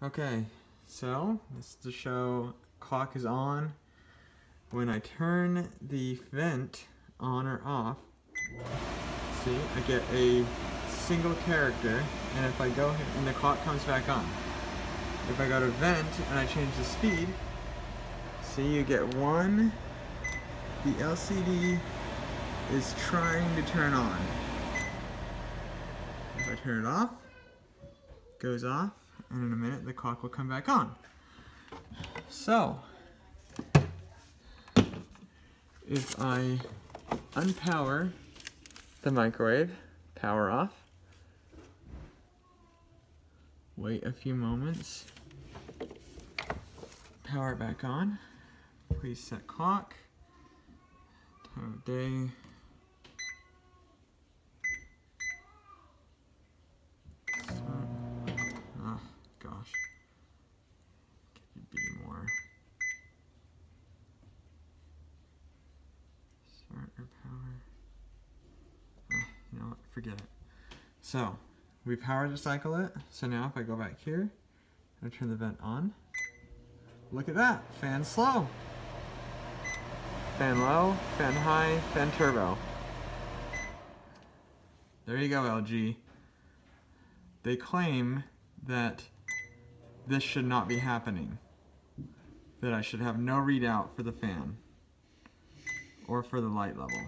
Okay, so this is to show clock is on. When I turn the vent on or off, see, I get a single character, and if I go here, and the clock comes back on. If I go to vent and I change the speed, see, you get one. The LCD is trying to turn on. If I turn it off, it goes off, and in a minute the clock will come back on. So, if I unpower the microwave, power off, wait a few moments, power it back on, please set clock, time of day, oh gosh, could be more, start or power, you know what, forget it. So, we power to cycle it, so now if I go back here, I turn the vent on, look at that, fan slow. Fan low, fan high, fan turbo. There you go, LG. They claim that this should not be happening. That I should have no readout for the fan or for the light level.